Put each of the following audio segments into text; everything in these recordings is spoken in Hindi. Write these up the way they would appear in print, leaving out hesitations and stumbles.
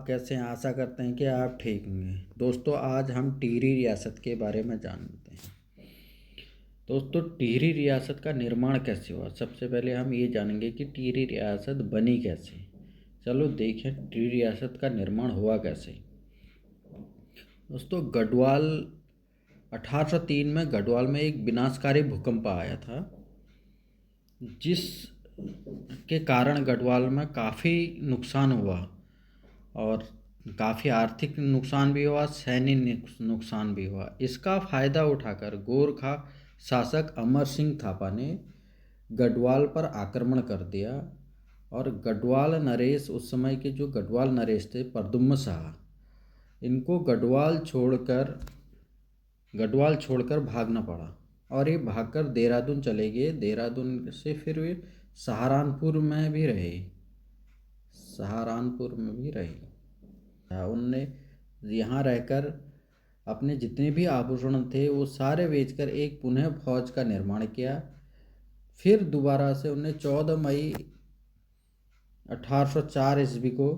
आप कैसे हैं? आशा करते हैं कि आप ठीक होंगे। दोस्तों, आज हम टिहरी रियासत के बारे में जानते हैं। दोस्तों, टिहरी रियासत का निर्माण कैसे हुआ? सबसे पहले हम ये जानेंगे कि टिहरी रियासत बनी कैसे। चलो देखें टिहरी रियासत का निर्माण हुआ कैसे। दोस्तों, गढ़वाल 1803 में गढ़वाल में एक विनाशकारी भूकंप आया था, जिस के कारण गढ़वाल में काफ़ी नुकसान हुआ और काफ़ी आर्थिक नुकसान भी हुआ, सैन्य नुकसान भी हुआ। इसका फ़ायदा उठाकर गोरखा शासक अमर सिंह थापा ने गढ़वाल पर आक्रमण कर दिया और गढ़वाल नरेश, उस समय के जो गढ़वाल नरेश थे प्रद्युम्न शाह, इनको गढ़वाल छोड़कर भागना पड़ा और ये भागकर देहरादून चले गए। देहरादून से फिर वे सहारनपुर में भी रहे। उनने यहाँ रहकर अपने जितने भी आभूषण थे वो सारे बेचकर एक पुनः फौज का निर्माण किया। फिर दोबारा से उन्हें 14 मई 1804 ईस्वी को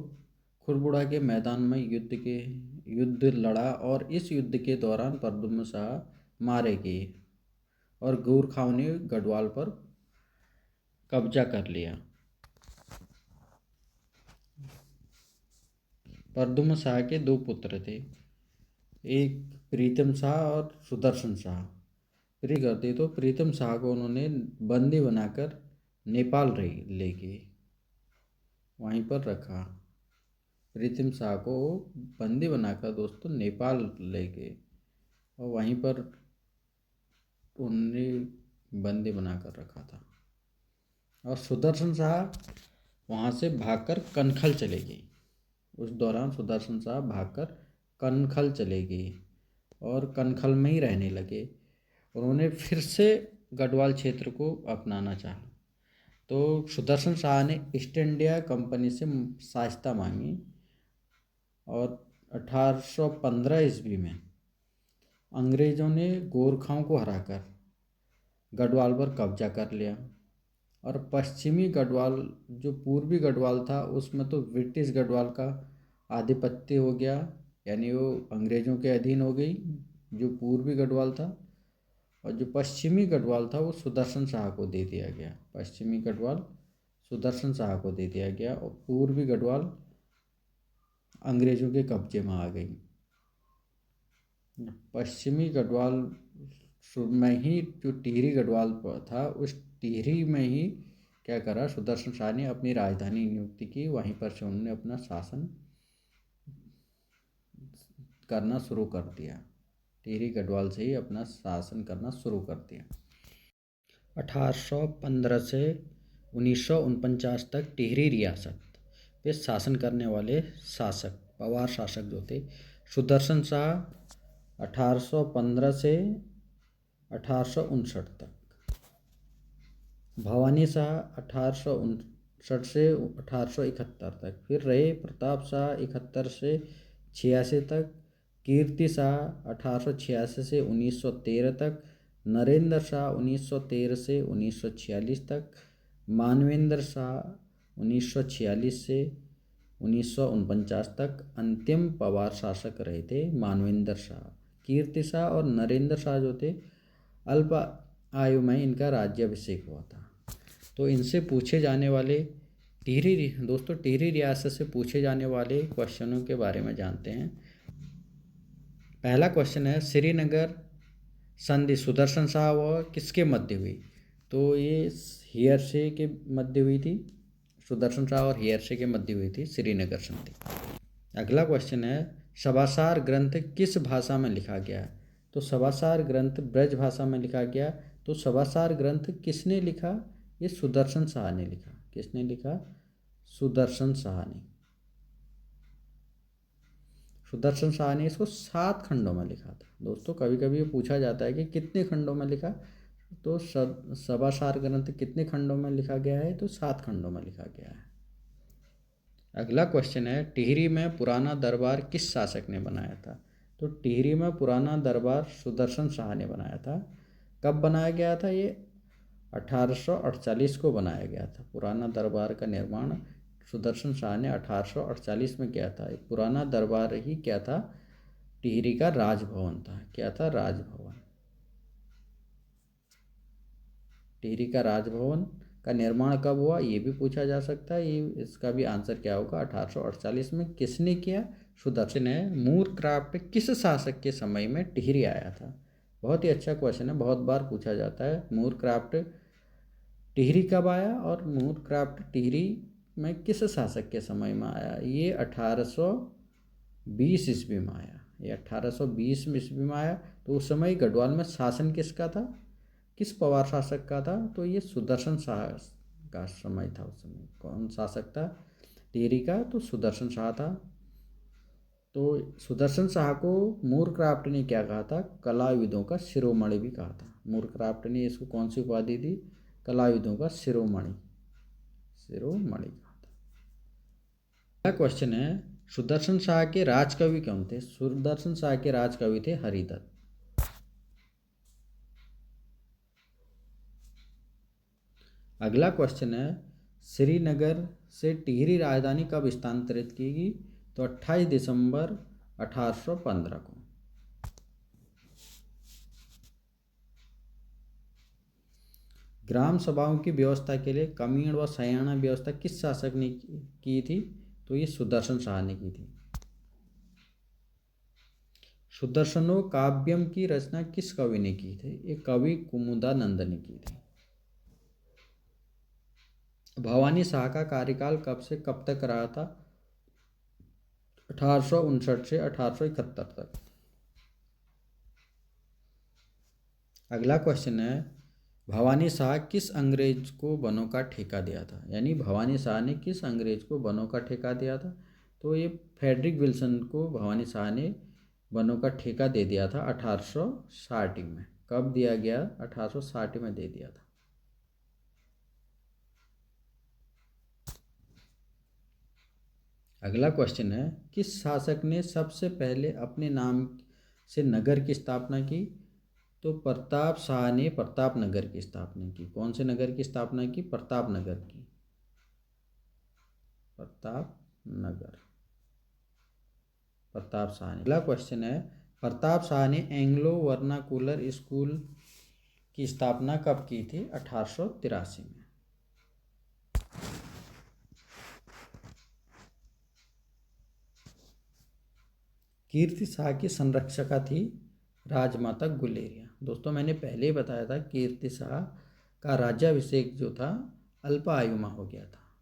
खुरबुड़ा के मैदान में युद्ध लड़ा और इस युद्ध के दौरान प्रद्युम्न शाह मारे गए और गोरखाओं ने गढ़वाल पर कब्जा कर लिया। प्रद्युम्न शाह के दो पुत्र थे, एक प्रीतम शाह और सुदर्शन शाह। प्रीतम शाह को उन्होंने बंदी बनाकर नेपाल ले गए, वहीं पर रखा। प्रीतम शाह को बंदी बनाकर दोस्तों नेपाल ले गए और वहीं पर उन्हें बंदी बनाकर रखा था। और सुदर्शन शाह वहाँ से भागकर कनखल चले गए। उस दौरान सुदर्शन शाह भागकर कनखल चले गए और कनखल में ही रहने लगे। उन्होंने फिर से गढ़वाल क्षेत्र को अपनाना चाहा, तो सुदर्शन शाह ने ईस्ट इंडिया कंपनी से सहायता मांगी और 1815 ईस्वी में अंग्रेज़ों ने गोरखाओं को हराकर गढ़वाल पर कब्जा कर लिया और पश्चिमी गढ़वाल, जो पूर्वी गढ़वाल था, उसमें तो ब्रिटिश गढ़वाल का आधिपत्य हो गया, यानी वो अंग्रेज़ों के अधीन हो गई जो पूर्वी गढ़वाल था। और जो पश्चिमी गढ़वाल था वो सुदर्शन शाह को दे दिया गया। पश्चिमी गढ़वाल सुदर्शन शाह को दे दिया गया और पूर्वी गढ़वाल अंग्रेज़ों के कब्जे में आ गई। पश्चिमी गढ़वाल में ही जो टिहरी गढ़वाल था, उस टिहरी में ही क्या करा, सुदर्शन शाह ने अपनी राजधानी नियुक्ति की। वहीं पर से उन्होंने अपना शासन करना शुरू कर दिया। टिहरी गढ़वाल से ही अपना शासन करना शुरू कर दिया। 1815 से 1949 तक टिहरी रियासत पे शासन करने वाले पवार शासक जो थे, सुदर्शन शाह 1815 से 1859 तक, भवानी शाह 1859 से 1871 तक, फिर रहे प्रताप शाह 71 से 86 तक, कीर्ति शाह 1886 से 1913 तक, नरेंद्र शाह 1913 से 1946 तक, मानवेंद्र शाह 1946 से 1949 तक। अंतिम पवार शासक रहे थे मानवेंद्र शाह। कीर्ति शाह और नरेंद्र शाह जो थे, अल्प आयु में इनका राज्याभिषेक हुआ था। तो इनसे पूछे जाने वाले टिहरी रियासत से पूछे जाने वाले क्वेश्चनों के बारे में जानते हैं। पहला क्वेश्चन है, श्रीनगर संधि सुदर्शन शाह व किसके मध्य हुई? तो ये हेयरसे के मध्य हुई थी। सुदर्शन शाह और हेयरसे के मध्य हुई थी श्रीनगर संधि। अगला क्वेश्चन है, सभासार ग्रंथ किस भाषा में लिखा गया? तो सभासार ग्रंथ ब्रज भाषा में लिखा गया। तो सभासार ग्रंथ किसने लिखा? ये सुदर्शन शाह ने लिखा। किसने लिखा? सुदर्शन शाह ने। सुदर्शन शाह ने इसको 7 खंडों में लिखा था। दोस्तों, कभी कभी ये पूछा जाता है कि कितने खंडों में लिखा, तो सभासार ग्रंथ कितने खंडों में लिखा गया है? तो 7 खंडों में लिखा गया है। अगला क्वेश्चन है, टिहरी में पुराना दरबार किस शासक ने बनाया था? तो टिहरी में पुराना दरबार सुदर्शन शाह ने बनाया था। कब बनाया गया था? ये 1848 को बनाया गया था। पुराना दरबार का निर्माण सुदर्शन शाह ने 1848 में किया था। एक पुराना दरबार ही क्या था? टिहरी का राजभवन था। क्या था? राजभवन। टिहरी का राजभवन का निर्माण कब हुआ, ये भी पूछा जा सकता है। ये इसका भी आंसर क्या होगा? 1848 में। किसने किया? सुदर्शन है। मूरक्राफ्ट किस शासक के समय में टिहरी आया था? बहुत ही अच्छा क्वेश्चन है, बहुत बार पूछा जाता है। मूरक्राफ्ट टिहरी कब आया और मूरक्राफ्ट टिहरी में किस शासक के समय में आया? ये 1820 ईस्वी में आया। ये 1820 में ईस्वी में आया। तो उस समय गढ़वाल में शासन किसका था? किस पवार शासक का था? तो ये सुदर्शन शाह का समय था। उस समय कौन शासक था टिहरी का? तो सुदर्शन शाह था। तो सुदर्शन शाह को मूरक्राफ्ट ने क्या कहा था? कलाविदों का शिरोमणि भी कहा था। मूरक्राफ्ट ने इसको कौन सी उपाधि दी? कलाविदों का शिरोमणि, शिरोमणि कहा था। अगला क्वेश्चन है, सुदर्शन शाह के राजकवि कौन थे? सुदर्शन शाह के राजकवि थे हरिदत्त। अगला क्वेश्चन है, श्रीनगर से टिहरी राजधानी कब स्थानांतरित की गई? तो 28 दिसंबर 1815 को। ग्राम सभाओं की व्यवस्था के लिए कमीण व सयाना व्यवस्था किस शासक ने की थी? तो ये सुदर्शन शाह ने की थी। सुदर्शनो काव्यम की रचना किस कवि ने की थी? ये कवि कुमुदानंद ने की थी। भवानी शाह का कार्यकाल कब से कब तक रहा था? 1859 से 1871 तक। अगला क्वेश्चन है, भवानी शाह किस अंग्रेज को वनों का ठेका दिया था? यानी भवानी शाह ने किस अंग्रेज को वनों का ठेका दिया था? तो ये फ्रेडरिक विल्सन को भवानी शाह ने वनों का ठेका दे दिया था 1860 में। कब दिया गया? 1860 में दे दिया था। अगला क्वेश्चन है, किस शासक ने सबसे पहले अपने नाम से नगर की स्थापना की? तो प्रताप शाह ने प्रताप नगर की स्थापना की। कौन से नगर की स्थापना की? प्रताप नगर की। प्रताप नगर, प्रताप शाह ने। अगला क्वेश्चन है, प्रताप शाह ने एंग्लो वर्नाकुलर स्कूल की स्थापना कब की थी? 1883 में। कीर्ति शाह की संरक्षका थी राजमाता गुलेरिया। दोस्तों मैंने पहले ही बताया था कीर्ति शाह का राज्याभिषेक जो था अल्प आयु में हो गया था।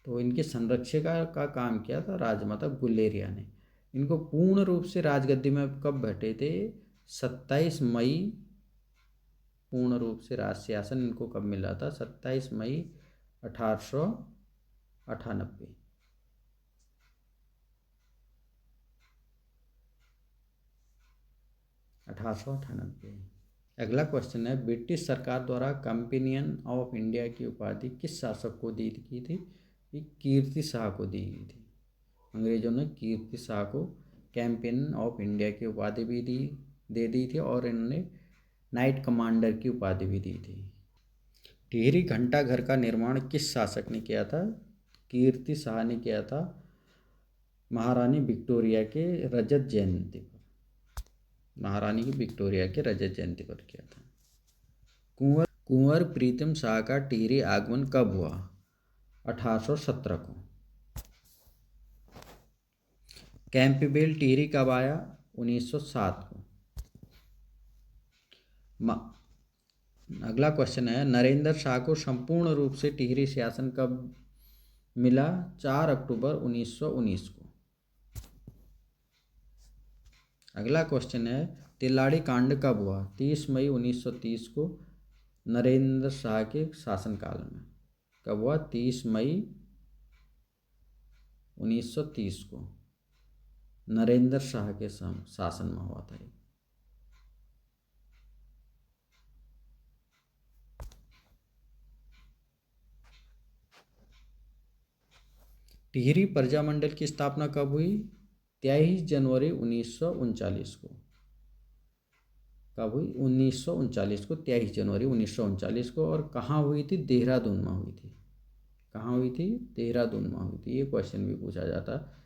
तो इनके संरक्षका का काम किया था राजमाता गुलेरिया ने। इनको पूर्ण रूप से राजगद्दी में कब बैठे थे? 27 मई। पूर्ण रूप से राज सिंहासन इनको कब मिला था? 27 मई 1898। 1898। अगला क्वेश्चन है, ब्रिटिश सरकार द्वारा कंपेनियन ऑफ इंडिया की उपाधि किस शासक को दी की थी? ये कीर्ति शाह को दी गई थी। अंग्रेजों ने कीर्ति शाह को कैंपेनियन ऑफ इंडिया की उपाधि भी दे दी थी और इन्होंने नाइट कमांडर की उपाधि भी दी थी। टिहरी घंटा घर का निर्माण किस शासक ने किया था? कीर्ति शाह ने किया था महारानी विक्टोरिया के रजत जयंती पर। महारानी की विक्टोरिया के रजत जयंती पर किया था। कुंवर प्रीतम शाह का टिहरी आगमन कब हुआ? 1817 को। कैंपबेल टिहरी कब आया? 1907 को। अगला क्वेश्चन है, नरेंद्र शाह को संपूर्ण रूप से टिहरी शासन कब मिला? 4 अक्टूबर 1919 को। अगला क्वेश्चन है, तिल्लाड़ी कांड कब हुआ? 30 मई 1930 को नरेंद्र शाह के शासनकाल में। कब हुआ? 30 मई 1930 को नरेंद्र शाह के शासन में हुआ था। टिहरी प्रजामंडल की स्थापना कब हुई? 23 जनवरी 1939 को। कब हुई? 1939 को, 23 जनवरी 1939 को। और कहाँ हुई थी? देहरादून में हुई थी। कहाँ हुई थी? देहरादून में हुई थी। ये क्वेश्चन भी पूछा जाता है।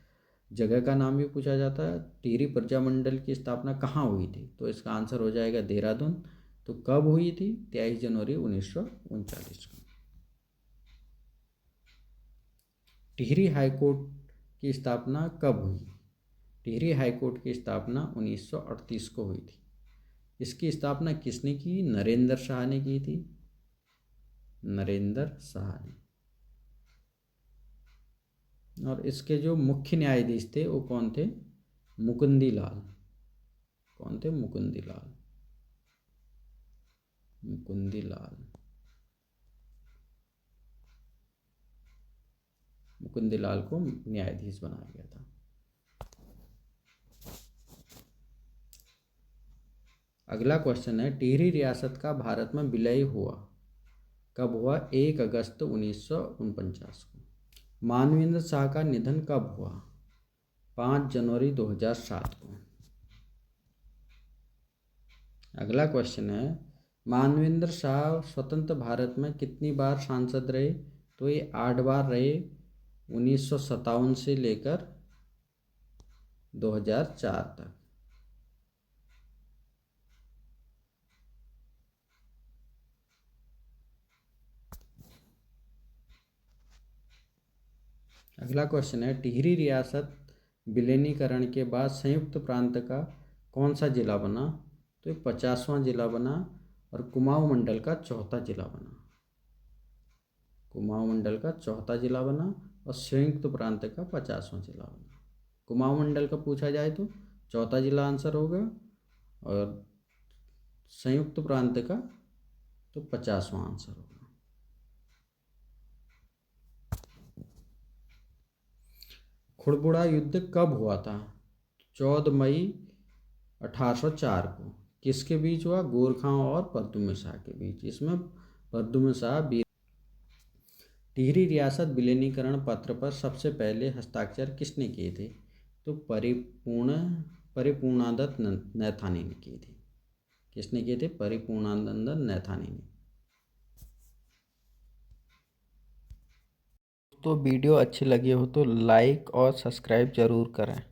जगह का नाम भी पूछा जाता है। टिहरी प्रजामंडल की स्थापना कहाँ हुई थी? तो इसका आंसर हो जाएगा देहरादून। तो कब हुई थी? 23 जनवरी 1939 को। टिहरी हाईकोर्ट की स्थापना कब हुई? टिहरी हाईकोर्ट की स्थापना 1938 को हुई थी। इसकी स्थापना किसने की? नरेंद्र शाह ने की थी। नरेंद्र शाह ने। और इसके जो मुख्य न्यायाधीश थे वो कौन थे? मुकुंदी लाल। कौन थे? मुकुंदी लाल। मुकुंदी लाल। मुकुंदी लाल को न्यायाधीश बनाया गया था। अगला क्वेश्चन है, टिहरी रियासत का भारत में विलय हुआ कब हुआ? 1 अगस्त 1949 को। मानवेंद्र शाह का निधन कब हुआ? 5 जनवरी 2007 को। अगला क्वेश्चन है, मानवेंद्र शाह स्वतंत्र भारत में कितनी बार सांसद रहे? तो ये 8 बार रहे, 1957 से लेकर 2004 तक। अगला क्वेश्चन है, टिहरी रियासत विलीनीकरण के बाद संयुक्त प्रांत का कौन सा जिला बना? तो 50वां जिला बना और कुमाऊं मंडल का चौथा जिला बना। कुमाऊं मंडल का चौथा जिला बना और संयुक्त प्रांत का 50वां जिला बना। कुमाऊं मंडल का पूछा जाए तो चौथा जिला आंसर होगा और संयुक्त प्रांत का तो 50वां आंसर होगा। खुड़बुड़ा युद्ध कब हुआ था? 14 मई 1804 को। किसके बीच हुआ? गोरखाओं और परदुम्न शाह के बीच। इसमें परदुम्न शाह भी। टिहरी रियासत विलीनीकरण पत्र पर सबसे पहले हस्ताक्षर किसने किए थे? तो परिपूर्णानंद नैथानी ने किए थे। किसने किए थे? परिपूर्णानंद नैथानी ने। तो वीडियो अच्छी लगी हो तो लाइक और सब्सक्राइब जरूर करें।